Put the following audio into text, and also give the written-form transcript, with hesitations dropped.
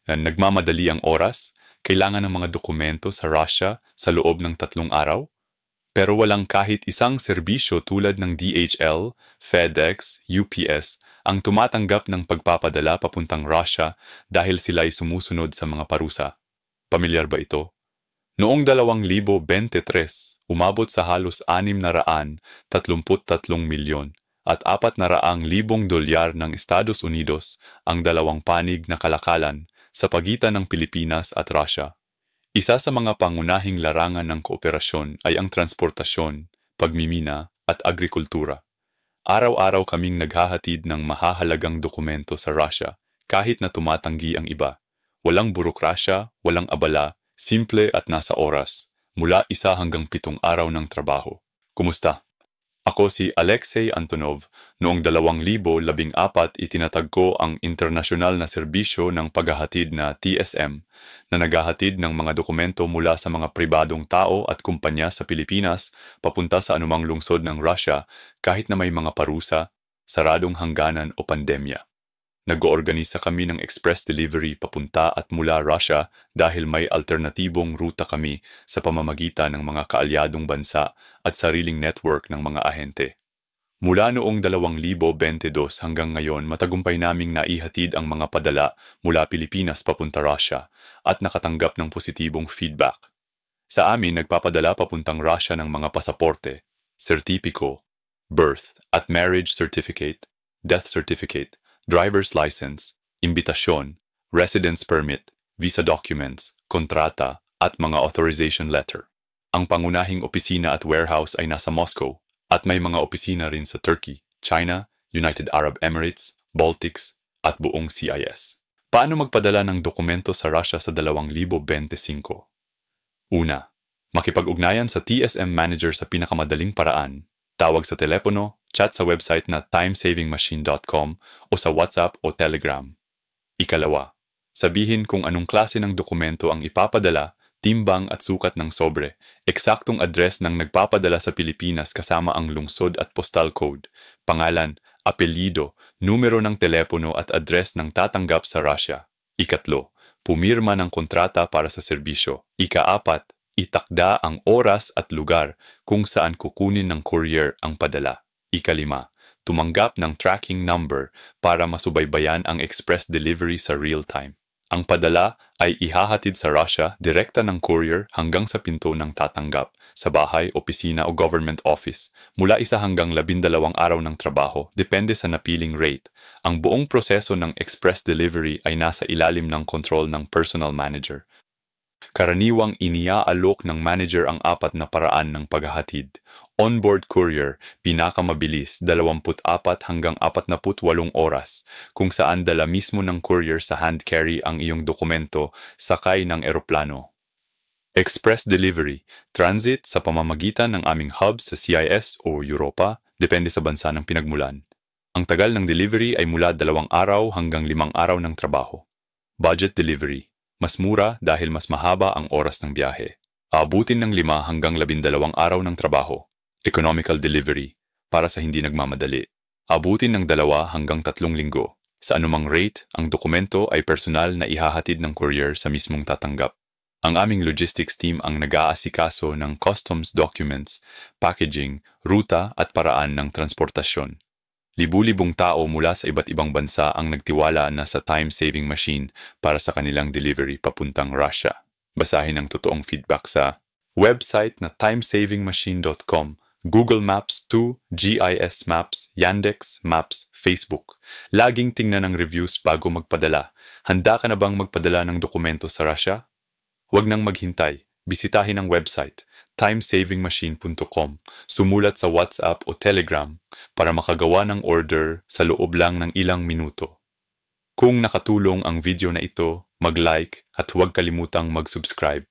Nagmamadali ang oras, kailangan ng mga dokumento sa Russia sa loob ng 3 araw, pero walang kahit isang serbisyo tulad ng DHL, FedEx, UPS ang tumatanggap ng pagpapadala papuntang Russia dahil sila'y sumusunod sa mga parusa. Pamilyar ba ito? Noong 2023, umabot sa halos 633 milyon at 400,000 dolyar ng Estados Unidos ang dalawang panig na kalakalan sa pagitan ng Pilipinas at Russia. Isa sa mga pangunahing larangan ng kooperasyon ay ang transportasyon, pagmimina at agrikultura. Araw-araw kaming naghahatid ng mahahalagang dokumento sa Russia kahit na tumatanggi ang iba. Walang burokrasya, walang abala, simple at nasa oras, mula 1 hanggang 7 araw ng trabaho. Kumusta? Ako si Alexei Antonov. Noong 2014 itinatag ko ang internasyonal na serbisyo ng paghahatid na TSM na naghahatid ng mga dokumento mula sa mga pribadong tao at kumpanya sa Pilipinas papunta sa anumang lungsod ng Russia kahit na may mga parusa, saradong hangganan o pandemya. Nag-oorganisa kami ng express delivery papunta at mula Russia dahil may alternatibong ruta kami sa pamamagitan ng mga kaalyadong bansa at sariling network ng mga ahente. Mula noong 2022 hanggang ngayon, matagumpay naming naihatid ang mga padala mula Pilipinas papunta Russia at nakatanggap ng positibong feedback. Sa amin, nagpapadala papuntang Russia ng mga pasaporte, sertipiko, birth at marriage certificate, death certificate, driver's license, imbitasyon, residence permit, visa documents, kontrata, at mga authorization letter. Ang pangunahing opisina at warehouse ay nasa Moscow at may mga opisina rin sa Turkey, China, United Arab Emirates, Baltics, at buong CIS. Paano magpadala ng dokumento sa Russia sa 2025? Una, makipag-ugnayan sa TSM Manager sa pinakamadaling paraan. Tawag sa telepono, chat sa website na timesavingmachine.com o sa WhatsApp o Telegram. Ikalawa, sabihin kung anong klase ng dokumento ang ipapadala, timbang at sukat ng sobre, eksaktong address ng nagpapadala sa Pilipinas kasama ang lungsod at postal code, pangalan, apelyido, numero ng telepono at address ng tatanggap sa Russia. Ikatlo, pumirma ng kontrata para sa serbisyo. Ika-4, itakda ang oras at lugar kung saan kukunin ng courier ang padala. Ika-5, tumanggap ng tracking number para masubaybayan ang express delivery sa real time. Ang padala ay ihahatid sa Russia direkta ng courier hanggang sa pinto ng tatanggap, sa bahay, opisina o government office, mula 1 hanggang 12 araw ng trabaho, depende sa napiling rate. Ang buong proseso ng express delivery ay nasa ilalim ng kontrol ng personal manager. Karaniwang iniaalok ng manager ang 4 na paraan ng paghahatid. Onboard courier, pinakamabilis, 24 hanggang 48 oras, kung saan dala mismo ng courier sa hand carry ang iyong dokumento sakay ng eroplano. Express delivery, transit sa pamamagitan ng aming hubs sa CIS o Europa, depende sa bansa ng pinagmulan. Ang tagal ng delivery ay mula 2 araw hanggang 5 araw ng trabaho. Budget delivery, mas mura dahil mas mahaba ang oras ng biyahe. Aabutin ng 5 hanggang 12 araw ng trabaho. Economical delivery, para sa hindi nagmamadali. Aabutin ng 2 hanggang 3 linggo. Sa anumang rate, ang dokumento ay personal na ihahatid ng courier sa mismong tatanggap. Ang aming logistics team ang nag-aasikaso ng customs documents, packaging, ruta at paraan ng transportasyon. Libu-libong tao mula sa iba't ibang bansa ang nagtiwala na sa time-saving machine para sa kanilang delivery papuntang Russia. Basahin ang totoong feedback sa website na timesavingmachine.com, Google Maps 2, GIS Maps, Yandex Maps, Facebook. Laging tingnan ang reviews bago magpadala. Handa ka na bang magpadala ng dokumento sa Russia? Huwag nang maghintay. Bisitahin ang website, timesavingmachine.com. Sumulat sa WhatsApp o Telegram para makagawa ng order sa loob lang ng ilang minuto. Kung nakatulong ang video na ito, mag-like at huwag kalimutang mag-subscribe.